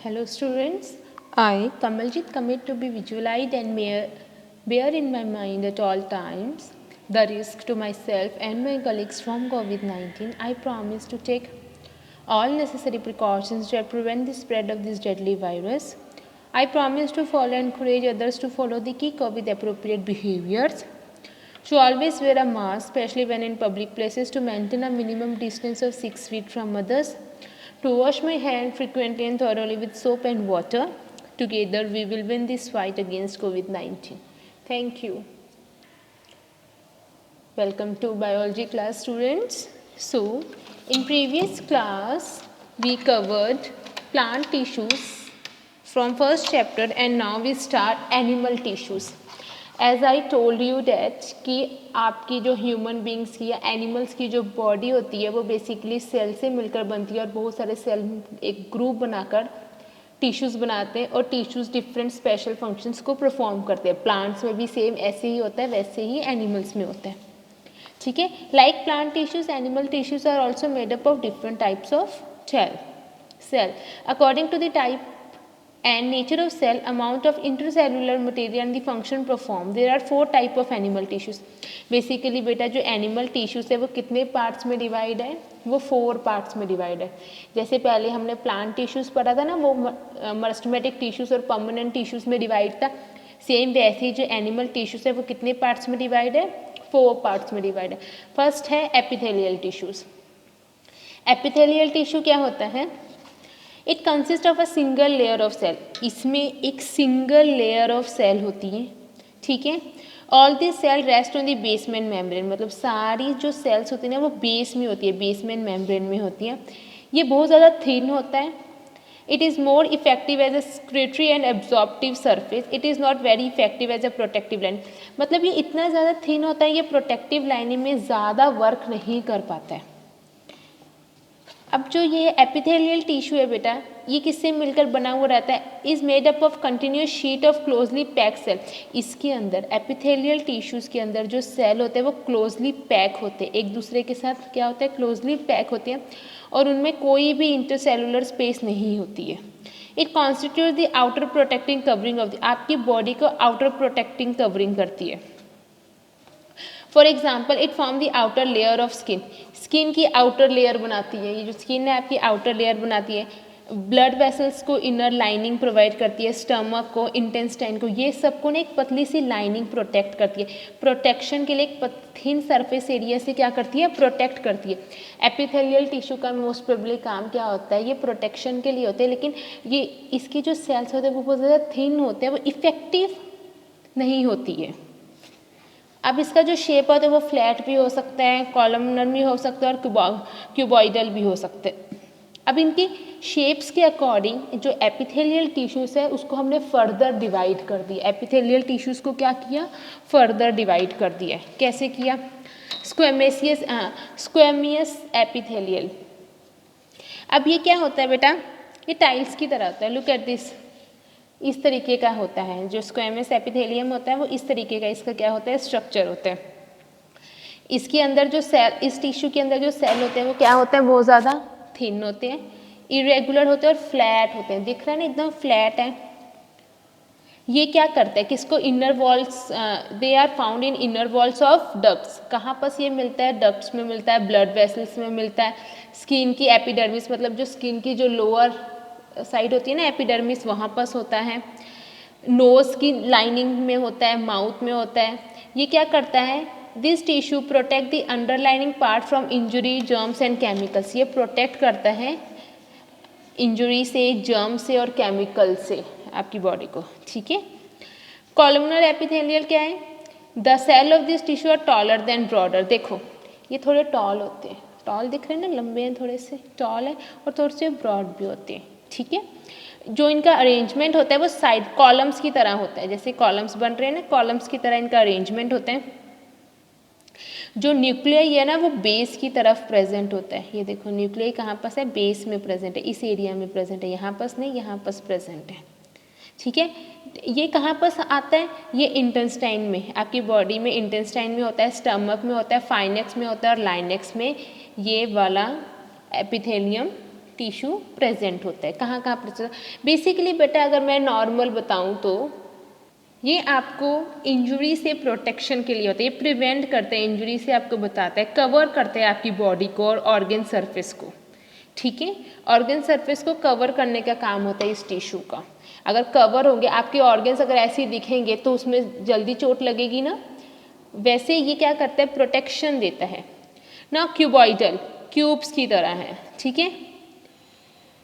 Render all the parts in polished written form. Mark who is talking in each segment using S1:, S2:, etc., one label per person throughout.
S1: Hello students, I Kamaljit commit to be visualized and bear in my mind at all times the risk to myself and my colleagues from COVID-19. I promise to take all necessary precautions to prevent the spread of this deadly virus. I promise to follow and encourage others to follow the key COVID appropriate behaviors. To always wear a mask, especially when in public places, to maintain a minimum distance of 6 feet from others, to wash my hands frequently and thoroughly with soap and water. Together we will win this fight against COVID-19. Thank you. Welcome to biology class, students. So, in previous class we covered plant tissues from first chapter and now we start animal tissues. As I told you that कि आपकी जो human beings की या animals की जो body होती है वो बेसिकली सेल से मिलकर बनती है और बहुत सारे सेल एक ग्रुप बनाकर टिश्यूज़ बनाते हैं और टिश्यूज़ डिफरेंट स्पेशल फंक्शंस को परफॉर्म करते हैं. प्लांट्स में भी सेम ऐसे ही होता है, वैसे ही एनिमल्स में होता है. ठीक है. Like plant tissues, animal tissues are also made up of different types of cell according to the type and nature of cell, amount of intercellular material and the function performed. There are 4 type of animal tissues. Basically बेटा जो animal tissues है वो कितने parts में divide है? वो 4 parts में divide है. जैसे पहले हमने plant tissues पढ़ा था ना, वो meristematic tissues और permanent tissues में divide था. सेम वैसे ही जो animal tissues है वो कितने parts में divide है? 4 parts में divide है. First है epithelial tissues. Epithelial tissue क्या होता है? It consist of a single layer of cell. इसमें एक सिंगल लेयर ऑफ सेल होती है. ठीक है. All this cell rest on the basement membrane. मतलब सारी जो सेल्स होती है ना वो बेस में होती है, बेसमेंट मेम्ब्रेन में होती है. ये बहुत ज़्यादा थिन होता है. It is more effective as a secretory and absorptive surface. It is not very effective as a protective line. मतलब ये इतना ज़्यादा थिन होता है, ये प्रोटेक्टिव लाइनिंग में ज़्यादा वर्क नहीं कर पाता है. अब जो ये एपिथेलियल टिश्यू है बेटा, ये किससे मिलकर बना हुआ रहता है? Is made up of continuous sheet of closely packed cell. इसके अंदर एपिथेलियल टिश्यूज़ के अंदर जो सेल होते हैं वो क्लोजली पैक होते हैं, एक दूसरे के साथ क्या होता है? क्लोजली पैक होते हैं और उनमें कोई भी इंटरसेलुलर स्पेस नहीं होती है. It constitute the outer protecting covering of the. आपकी बॉडी को आउटर प्रोटेक्टिंग कवरिंग करती है. For example it form the outer layer of skin. Skin की आउटर लेयर बनाती है. ये जो स्किन है आपकी आउटर लेयर बनाती है. ब्लड वेसल्स को इनर लाइनिंग प्रोवाइड करती है, स्टमक को, इंटेस्टाइन को, ये सबको ना एक पतली सी लाइनिंग प्रोटेक्ट करती है. प्रोटेक्शन के लिए एक थिन सरफेस एरिया से क्या करती है? प्रोटेक्ट करती है. एपिथेलियल टिश्यू का मोस्ट प्रोबेबली काम क्या होता है? ये प्रोटेक्शन के लिए होते हैं, लेकिन ये इसकी जो सेल्स होते हैं वो बहुत ज़्यादा थिन होते हैं, वो इफेक्टिव नहीं होती है. अब इसका जो शेप होता है वो फ्लैट भी हो सकता है, कॉलमनर भी हो सकता है और क्यूबॉइडल भी हो सकते हैं. अब इनकी शेप्स के अकॉर्डिंग जो एपिथेलियल टिश्यूज़ है उसको हमने फर्दर डिवाइड कर दिया. एपिथेलियल टिश्यूज़ को क्या किया? फर्दर डिवाइड कर दिया. कैसे किया? स्क्वेमियस एपिथेलियल. अब ये क्या होता है बेटा? ये टाइल्स की तरह होता है. Look at this. इस तरीके का होता है जो स्क्वेमस एपिथेलियम होता है, वो इस तरीके का इसका क्या होता है? स्ट्रक्चर होता है. इसके अंदर जो सेल, इस टिश्यू के अंदर जो सेल होते हैं वो क्या होता है? बहुत ज़्यादा थिन होते हैं, इरेगुलर होते हैं और फ्लैट होते हैं. दिख रहा है ना, एकदम फ्लैट है. ये क्या करता है? किसको? Inner walls. They are found in inner walls of ducts. कहाँ पर ये मिलता है? डक्ट्स में मिलता है, ब्लड वेसल्स में मिलता है, स्किन की एपिडर्मिस, मतलब जो स्किन की जो लोअर साइड होती है ना, एपिडर्मिस, वहाँ पर होता है. नोज की लाइनिंग में होता है, माउथ में होता है. ये क्या करता है? This tissue protect the underlining part from injury, germs and chemicals. ये प्रोटेक्ट करता है इंजुरी से, जर्म से और केमिकल से आपकी बॉडी को. ठीक है. कॉलमनर एपिथेलियल क्या है? The cell of this tissue are taller than broader. देखो ये थोड़े टॉल होते हैं, टॉल दिख रहे हैं ना, लंबे हैं, थोड़े से टॉल है और थोड़े से ब्रॉड भी होते हैं. ठीक है. जो इनका अरेंजमेंट होता है वो साइड कॉलम्स की तरह होता है. जैसे कॉलम्स बन रहे हैं ना, कॉलम्स की तरह इनका अरेंजमेंट होता है. जो न्यूक्लियाई है ना वो बेस की तरफ प्रेजेंट होता है. ये देखो न्यूक्लियाई कहाँ पास है? बेस में प्रेजेंट है, इस एरिया में प्रेजेंट है. यहाँ पास नहीं, यहाँ पास प्रेजेंट है. ठीक है. ये कहाँ पास आता है? ये इंटेस्टाइन में, आपकी बॉडी में इंटेस्टाइन में होता है, स्टमक में होता है, फाइनेक्स में होता है और लाइनेक्स में ये वाला एपिथेलियम टिश्यू प्रेजेंट होता है। कहाँ कहाँ प्रेजेंट? बेसिकली बेटा अगर मैं नॉर्मल बताऊँ तो ये आपको इंजरी से प्रोटेक्शन के लिए होता है, ये प्रिवेंट करते हैं इंजरी से, आपको बताता है, कवर करते हैं आपकी बॉडी को और ऑर्गन सरफेस को। ठीक है, ऑर्गन सरफेस को कवर करने का काम होता है इस टिश्यू का। अगर कवर होंगे आपके ऑर्गन्स, अगर ऐसे ही दिखेंगे तो उसमें जल्दी चोट लगेगी ना, वैसे ये क्या करता है, प्रोटेक्शन देता है ना। क्यूबॉइडल, क्यूब्स की तरह है। ठीक है,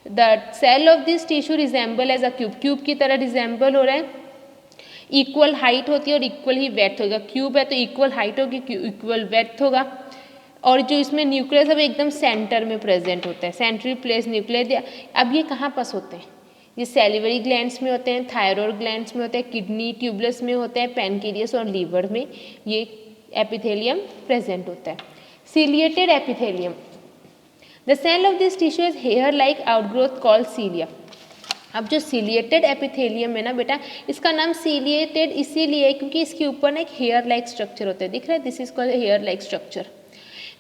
S1: the cell of this tissue resemble as a cube, cube की तरह रिजेंबल हो रहा है। इक्वल हाइट होती है और इक्वल ही वेथ होगा। क्यूब है तो इक्वल हाइट होगी, इक्वल वेथ होगा। और जो इसमें न्यूक्लियस है वो एकदम सेंटर में प्रेजेंट होता है, सेंट्रल प्लेस न्यूक्लियस। अब ये कहाँ पास होते हैं? ये सैलिवरी ग्लैंड्स में होते हैं, थायरॉइड ग्लैंड्स में होते हैं, किडनी ट्यूबुलस में होते हैं, पैनक्रियास और लीवर में ये एपिथेलियम प्रेजेंट होता है। Ciliated epithelium, the cell of this tissue is hair like outgrowth called cilia. अब जो सीलिएटेड एपिथेलियम है ना बेटा, इसका नाम सीलिएटेड इसीलिए है क्योंकि इसके ऊपर ना एक हेयर लाइक स्ट्रक्चर होता है, दिख रहा है, this is called hair like structure.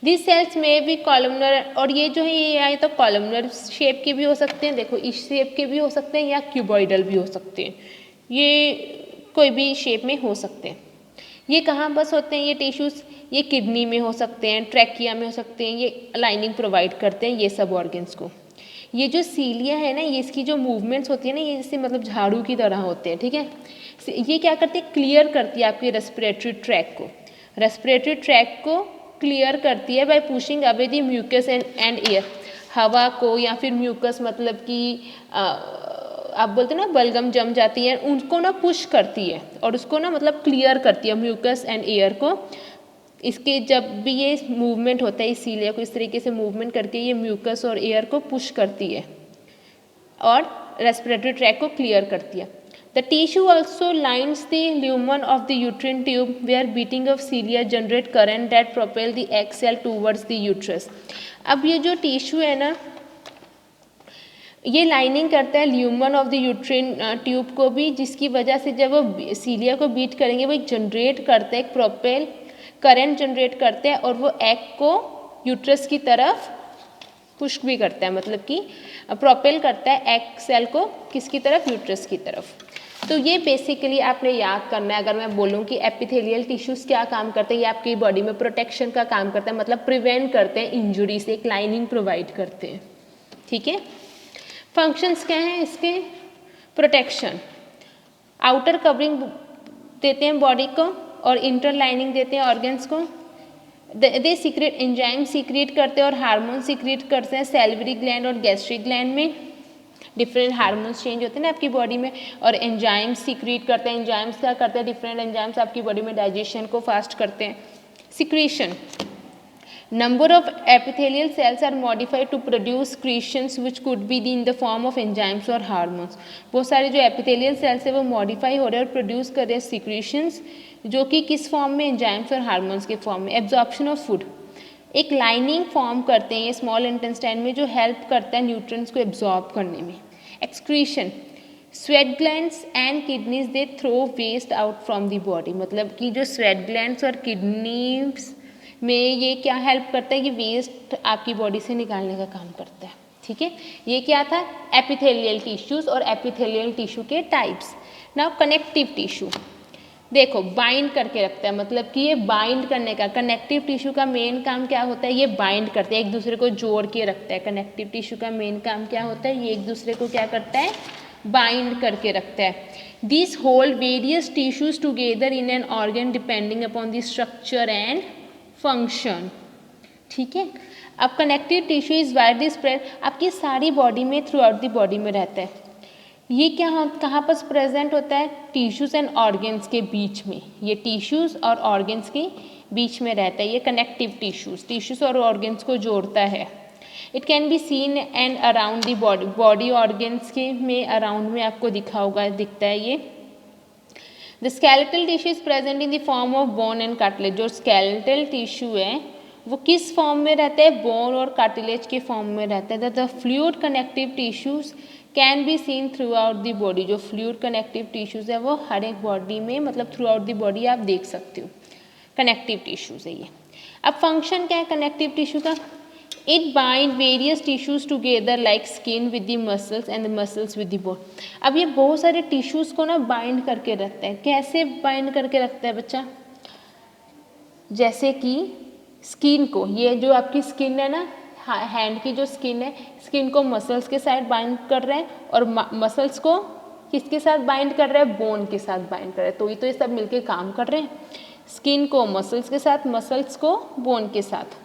S1: This cells में भी कॉलमनर, और ये जो है ये आए तो कॉलमनर शेप के भी हो सकते हैं, देखो इस शेप के भी हो सकते हैं या क्यूबॉइडल भी हो सकते हैं, ये कोई भी शेप में हो सकते हैं। ये कहाँ बस होते हैं ये टिश्यूज़? ये किडनी में हो सकते हैं, ट्रैकिया में हो सकते हैं, ये लाइनिंग प्रोवाइड करते हैं ये सब ऑर्गन्स को। ये जो सीलिया है ना, ये इसकी जो मूवमेंट्स होती है ना, ये जैसे मतलब झाड़ू की तरह होते हैं। ठीक है, ये क्या करती है, क्लियर करती है आपके रेस्पिरेटरी ट्रैक को, रेस्पिरेटरी ट्रैक को क्लियर करती है by pushing away the mucus and air, हवा को या फिर म्यूकस मतलब कि आप बोलते हैं ना बलगम जम जाती है, उनको ना पुश करती है और उसको ना मतलब क्लियर करती है म्यूकस एंड एयर को। इसके जब भी ये मूवमेंट होता है इस सीलिया को इस तरीके से मूवमेंट करके ये म्यूकस और एयर को पुश करती है और रेस्पिरेटरी ट्रैक को क्लियर करती है। The tissue also lines the lumen of the uterine tube where beating of cilia generate current that propel the egg cell towards the uterus. अब ये जो टिश्यू है ना, ये लाइनिंग करता है lumen of the uterine tube को भी, जिसकी वजह से जब वो सीलिया को बीट करेंगे वो एक जनरेट करते हैं, एक प्रोपेल करंट जनरेट करते हैं और वो एग को यूट्रस की तरफ पुश भी करता है, मतलब कि प्रोपेल करता है एग सेल को किसकी तरफ, यूट्रस की तरफ। तो ये बेसिकली आपने याद करना है। अगर मैं बोलूँ कि एपिथेलियल टिश्यूज़ क्या काम करते हैं, ये आपकी बॉडी में प्रोटेक्शन का काम करता है, मतलब प्रिवेंट करते हैं इंजुरी से, एक लाइनिंग प्रोवाइड करते हैं। ठीक है, फंक्शंस क्या हैं इसके, प्रोटेक्शन, आउटर कवरिंग देते हैं बॉडी को और इंटर लाइनिंग देते हैं ऑर्गन्स को। दे सीक्रेट एंजाइम सीक्रेट करते हैं और हार्मोन सीक्रेट करते हैं सैलिवरी ग्लैंड और गैस्ट्रिक ग्लैंड में, डिफरेंट हार्मोन्स चेंज होते हैं ना आपकी बॉडी में, और एंजाइम्स सीक्रेट करते हैं। एंजाइम्स क्या करते हैं, डिफरेंट एंजाइम्स आपकी बॉडी में डाइजेशन को फास्ट करते हैं। Secretion, number of epithelial cells are modified to produce secretions which could be in the form of enzymes or hormones. बहुत सारे जो epithelial cells है वो modify हो रहे हैं और produce कर रहे हैं secretions जो कि किस फॉर्म में, एंजाइम्स और हार्मोन्स के फॉर्म में। एब्जॉर्प्शन ऑफ फूड, एक लाइनिंग फॉर्म करते हैं ये स्मॉल इंटेस्टाइन में जो हेल्प करता है न्यूट्रिएंट्स को एब्जॉर्ब करने में। Excretion, sweat glands and kidneys they throw waste out from the body, मतलब कि जो स्वेट ग्लैंड्स और किडनीज में ये क्या हेल्प करता है कि वेस्ट आपकी बॉडी से निकालने का काम करता है। ठीक है, ये क्या था, एपिथेलियल टिश्यूज और एपिथेलियल टिश्यू के टाइप्स। नाउ कनेक्टिव टिश्यू, देखो बाइंड करके रखता है, मतलब कि ये बाइंड करने का, कनेक्टिव टिश्यू का मेन काम क्या होता है, ये बाइंड करते हैं, एक दूसरे को जोड़ के रखता है। कनेक्टिव टिश्यू का मेन काम क्या होता है, ये एक दूसरे को क्या करता है, बाइंड करके रखता है। This hold various tissues together in an organ depending upon the structure and function. ठीक है, अब connective tissue is widely spread, आपकी सारी बॉडी में, थ्रू आउट द बॉडी में रहता है। ये क्या कहाँ पर प्रेजेंट होता है, टिश्यूज एंड ऑर्गन्स के बीच में, ये टिश्यूज और ऑर्गन्स के बीच में रहता है। ये कनेक्टिव टिश्यूज, टिश्यूज और ऑर्गन्स को जोड़ता है। It can be seen and around the body, body organs के में अराउंड में आपको दिखा होगा, दिखता है ये। The skeletal tissue is present in the form of bone and cartilage, जो स्केलेटल टिश्यू है वो किस फॉर्म में रहता है, बोन और कार्टिलेज के फॉर्म में रहता है। The fluid connective tissues can be seen through out the body, जो फ्लूइड कनेक्टिव टिश्यूज है वो हर एक बॉडी में, मतलब थ्रू आउट द बॉडी आप देख सकते हो, कनेक्टिव टिश्यूज है ये। अब फंक्शन क्या है कनेक्टिव टिश्यू का, It bind various tissues together like skin with the muscles and the muscles with the bone. अब ये बहुत सारे टिश्यूज को ना बाइंड करके रखते हैं. कैसे बाइंड करके रखता है बच्चा? जैसे कि स्किन को, ये जो आपकी स्किन है ना, हैंड की जो स्किन है, स्किन को मसल्स के साथ बाइंड कर रहे हैं और मसल्स को किसके साथ बाइंड कर रहे हैं? बोन के साथ बाइंड कर रहे हैं. तो ये सब मिलके काम कर रहे हैं. स्किन को मसल्स के साथ, मसल्स को बोन के साथ.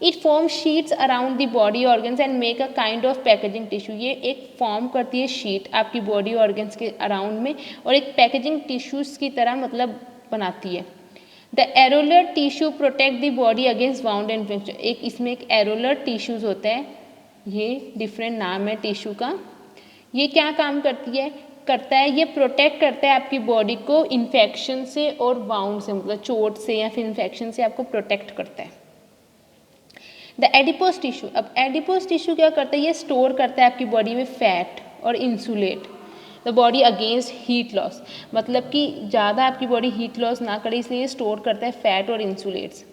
S1: It form sheets around the body organs and make a kind of packaging tissue. ये एक फॉर्म करती है शीट आपकी बॉडी ऑर्गन्स के अराउंड में और एक पैकेजिंग टिश्यूज की तरह मतलब बनाती है. The areolar tissue protect the body against wound and infection. एक इसमें एक एरोलर टिश्यूज होता है, ये डिफरेंट नाम है टिश्यू का. ये क्या काम करता है? ये प्रोटेक्ट करता है आपकी बॉडी को इन्फेक्शन से और वाउंड से, मतलब चोट से या फिर इन्फेक्शन से आपको प्रोटेक्ट करता है. The adipose tissue. अब एडिपोज टिश्यू क्या करता है? ये स्टोर करता है आपकी बॉडी में फैट और insulate the body against heat loss. मतलब कि ज़्यादा आपकी बॉडी हीट लॉस ना करे इसलिए स्टोर करता है फैट और insulates.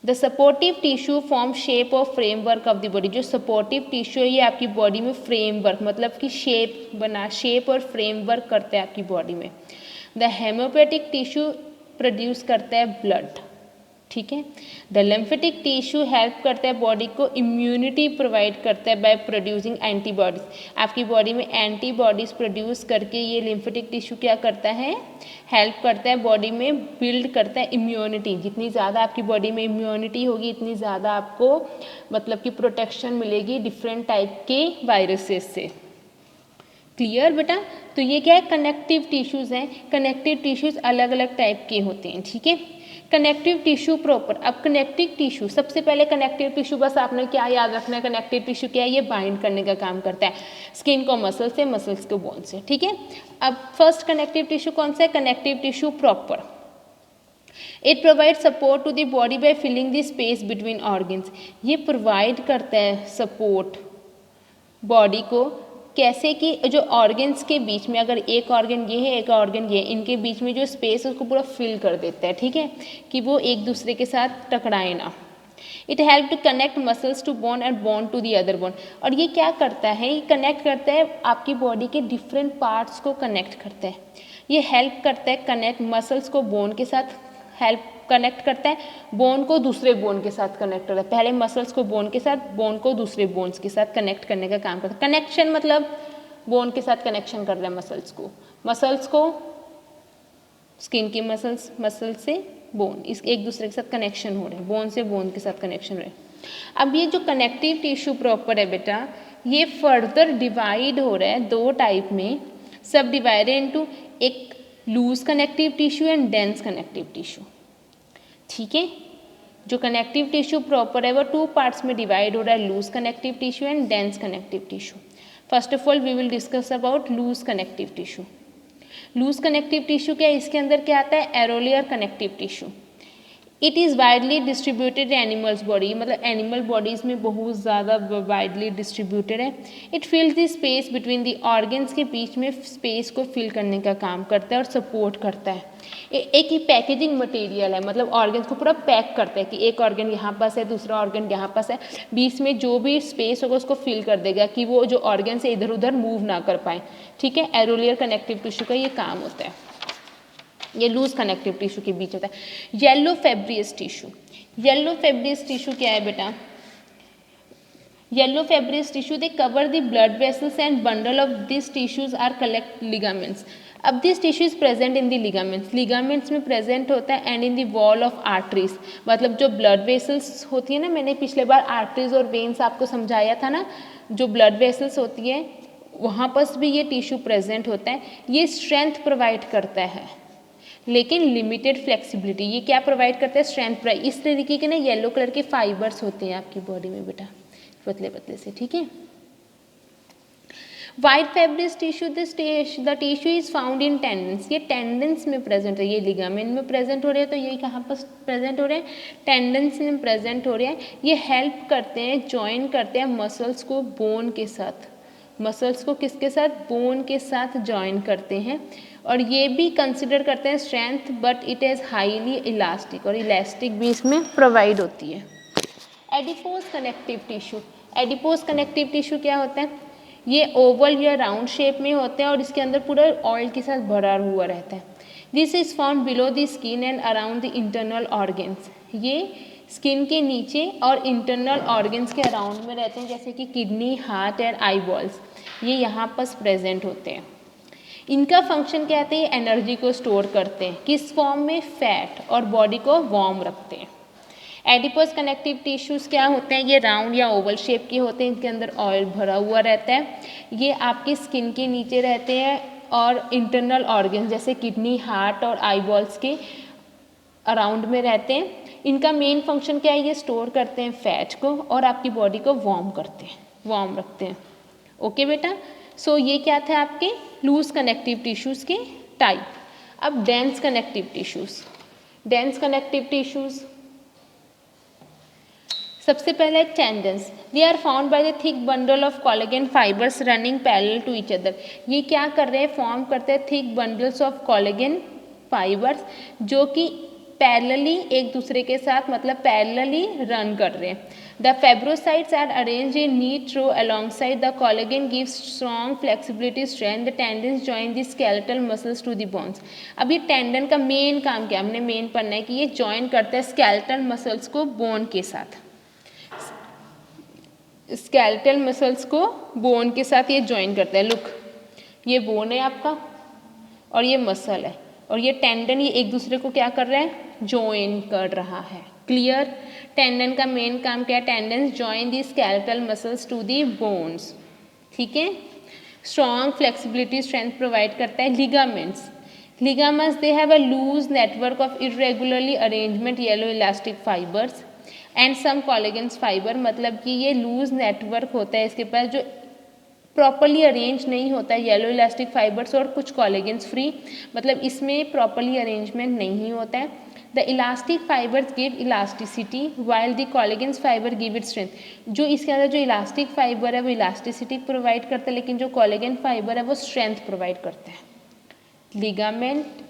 S1: The supportive tissue form shape और फ्रेमवर्क ऑफ द बॉडी. जो सपोर्टिव टिश्यू है ये आपकी बॉडी में फ्रेमवर्क, मतलब कि शेप और फ्रेमवर्क करता है आपकी बॉडी में. द हेमोपेटिक टिश्यू प्रोड्यूस करता है ब्लड. ठीक है. द लिम्फेटिक टिश्यू हेल्प करता है बॉडी को, इम्यूनिटी प्रोवाइड करता है बाय प्रोड्यूसिंग एंटीबॉडीज. आपकी बॉडी में एंटीबॉडीज प्रोड्यूस करके ये लिम्फेटिक टिश्यू क्या करता है? हेल्प करता है बॉडी में, बिल्ड करता है इम्यूनिटी. जितनी ज़्यादा आपकी बॉडी में इम्यूनिटी होगी इतनी ज़्यादा आपको मतलब कि प्रोटेक्शन मिलेगी डिफरेंट टाइप के वायरसेस से. क्लियर बेटा? तो ये क्या है? कनेक्टिव टिश्यूज़ हैं. कनेक्टिव टिश्यूज़ अलग अलग टाइप के होते हैं. ठीक है. Connective tissue proper. अब कनेक्टिव टिश्यू, सबसे पहले कनेक्टिव टिश्यू बस आपने क्या याद रखना है? कनेक्टिव टिश्यू क्या है? ये बाइंड करने का काम करता है स्किन को मसल से, मसल्स को बोन से. ठीक है. अब फर्स्ट कनेक्टिव टिश्यू कौन सा है? Connective tissue proper. It provide support to the body by filling the space between organs. ये प्रोवाइड करता है सपोर्ट बॉडी को. कैसे कि जो ऑर्गन्स के बीच में, अगर एक ऑर्गन ये है एक ऑर्गन ये है, इनके बीच में जो स्पेस है उसको पूरा फिल कर देता है. ठीक है. कि वो एक दूसरे के साथ टकराए ना. It help to connect muscles to bone and bone to the other bone. और ये क्या करता है? ये कनेक्ट करता है आपकी बॉडी के डिफरेंट पार्ट्स को कनेक्ट करता है. ये हेल्प करता है कनेक्ट मसल्स को बोन के साथ, हेल्प कनेक्ट करता है बोन को दूसरे बोन के साथ कनेक्ट करता है. पहले मसल्स को बोन के साथ, बोन को दूसरे बोन्स के साथ कनेक्ट करने का काम करता है. कनेक्शन मतलब बोन के साथ कनेक्शन कर रहा है मसल्स को स्किन की मसल्स, मसल से बोन, इस एक दूसरे के साथ कनेक्शन हो रहे हैं, बोन से बोन के साथ कनेक्शन हो रहे हैं. अब ये जो कनेक्टिव टिश्यू प्रॉपर है बेटा, ये फर्दर डिवाइड हो रहा है दो टाइप में, सब डिवाइडेड इनटू एक loose connective tissue and dense connective tissue. ठीक है. जो कनेक्टिव टिश्यू प्रॉपर है वो टू पार्ट्स में डिवाइड हो रहा है, loose connective tissue and dense connective tissue. First of all we will discuss about loose connective tissue. Loose connective tissue क्या है? इसके अंदर क्या आता है? Areolar connective tissue. It is widely distributed animals body, मतलब एनिमल बॉडीज़ में बहुत ज़्यादा वाइडली डिस्ट्रीब्यूटेड है. It fills the space between the organs, के बीच में स्पेस को फिल करने का काम करता है और सपोर्ट करता है. एक ही पैकेजिंग मटेरियल है, मतलब ऑर्गन्स को पूरा पैक करता है कि एक ऑर्गन यहाँ पास है, दूसरा ऑर्गन यहाँ पास है, बीच में जो भी स्पेस होगा उसको फिल कर देगा कि वो जो ऑर्गन से इधर उधर मूव ना कर पाए. ठीक है. एरोलियर कनेक्टिव टिश्यू का ये काम होता है. ये लूज कनेक्टिव टिश्यू के बीच होता है. Yellow fibrous tissue. Yellow fibrous tissue क्या है बेटा? Yellow fibrous tissue they cover the blood vessels and bundle of this tissues are collect ligaments. अब this tissue is present in the ligaments, ligaments में present होता है and in the wall of arteries. मतलब जो blood vessels होती है ना, मैंने पिछले बार आर्टरीज और वेन्स आपको समझाया था ना, जो ब्लड वेसल्स होती है वहाँ पर भी ये टिश्यू प्रेजेंट होता है. ये स्ट्रेंथ प्रोवाइड करता है लेकिन लिमिटेड फ्लेक्सिबिलिटी. ये क्या प्रोवाइड करता है? स्ट्रेंथ. इस तरीके के ना येलो कलर के फाइबर्स होते हैं आपकी बॉडी में बेटा, पतले पतले से. ठीक है. White fibrous tissue, the tissue is found in tendons. ये टेंडन्स में प्रेजेंट है. ये लिगामेंट में प्रेजेंट हो रहे हैं, तो ये कहाँ पर प्रेजेंट हो रहे हैं? टेंडन्स में प्रेजेंट हो रहे हैं. ये हेल्प करते हैं, ज्वाइन करते हैं मसल्स को बोन के साथ. मसल्स को किसके साथ? बोन के साथ ज्वाइन करते हैं. और ये भी कंसिडर करते हैं strength, but it is highly elastic, और इलास्टिक भी इसमें प्रोवाइड होती है. Adipose connective tissue, adipose connective tissue क्या होता है? ये ओवल या राउंड शेप में होते हैं और इसके अंदर पूरा ऑयल के साथ भरा हुआ रहता है। This is found below the skin and around the internal organs, ये स्किन के नीचे और इंटरनल ऑर्गन्स के अराउंड में रहते हैं, जैसे कि kidney, heart and I balls, ये यहाँ पर प्रेजेंट होते हैं। इनका फंक्शन क्या है? एनर्जी को स्टोर करते हैं, किस फॉर्म में? फैट, और बॉडी को वार्म रखते हैं। एडिपोज कनेक्टिव टिश्यूज़ क्या होते हैं? ये राउंड या ओवल शेप के होते हैं, इनके अंदर ऑयल भरा हुआ रहता है, ये आपकी स्किन के नीचे रहते हैं और इंटरनल ऑर्गन्स जैसे किडनी, हार्ट और आई बॉल्स के अराउंड में रहते हैं। इनका मेन फंक्शन क्या है? ये स्टोर करते हैं फैट को और आपकी बॉडी को वार्म करते हैं, वार्म रखते हैं। ओके बेटा, सो ये क्या थे आपके लूज कनेक्टिव टिश्यूज़ के टाइप। अब dense connective tissues, dense connective tissues सबसे पहले एक tendons, they are found by the thick bundle of collagen fibres running parallel to each other. ये क्या कर रहे हैं? फॉर्म करते हैं thick bundles of collagen fibres जो कि पैरेलली एक दूसरे के साथ मतलब पैरेलली रन कर रहे हैं। The fibrocytes are arranged in neat row alongside the collagen gives strong flexibility strength, the tendons join the skeletal muscles to the bones. अब ये टेंडन का मेन काम क्या? हमने मेन पढ़ना है कि ये जॉइन करता है स्केलेटल मसल्स को बोन के साथ, स्केलेटल मसल्स को बोन के साथ ये जॉइन करता है। लुक, ये बोन है आपका और ये मसल है और ये टेंडन, ये एक दूसरे को क्या कर रहा है? जॉइन कर रहा है। क्लियर? टेंडन का मेन काम क्या है? Tendons join the skeletal muscles to the bones, ठीक है। स्ट्रॉन्ग फ्लेक्सिबिलिटी स्ट्रेंथ प्रोवाइड करता है। Ligaments, ligaments they have a loose network of irregularly arrangement yellow elastic fibres and some collagens fibre, मतलब कि ये लूज नेटवर्क होता है इसके पास जो प्रॉपरली अरेंज नहीं होता है, येलो इलास्टिक फाइबर्स और कुछ कोलेजन्स फ्री, मतलब इसमें प्रॉपरली अरेंजमेंट नहीं होता है। The elastic fibres give elasticity while the collagens fibre give it strength. जो इसके अंदर जो इलास्टिक फाइबर है वो इलास्टिसिटी प्रोवाइड करता है, लेकिन जो कोलेजन फाइबर है वो स्ट्रेंथ प्रोवाइड करता है। लिगामेंट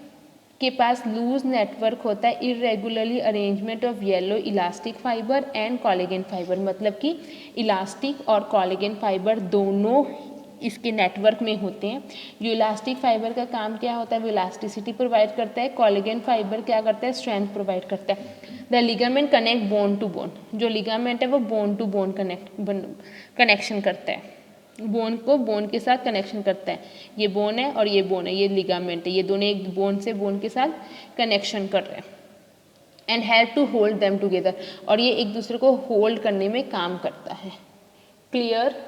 S1: के पास लूज नेटवर्क होता है, irregularly arrangement of yellow elastic fibre and collagen fibre, मतलब कि इलास्टिक और कोलेजन फाइबर दोनों इसके नेटवर्क में होते हैं। जो इलास्टिक फाइबर का काम क्या होता है? वो इलास्टिसिटी प्रोवाइड करता है। कोलेजन फाइबर क्या करता है? स्ट्रेंथ प्रोवाइड करता है। The ligament connect bone to bone, जो लिगामेंट है वो बोन टू बोन कनेक्शन करता है, बोन को बोन के साथ कनेक्शन करता है। ये बोन है और ये बोन है, ये लिगामेंट है, ये दोनों एक बोन से बोन के साथ कनेक्शन कर रहे हैं। And help to hold them together, और ये एक दूसरे को होल्ड करने में काम करता है। Clear?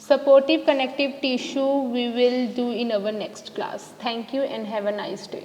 S1: Supportive connective tissue we will do in our next class. Thank you and have a nice day.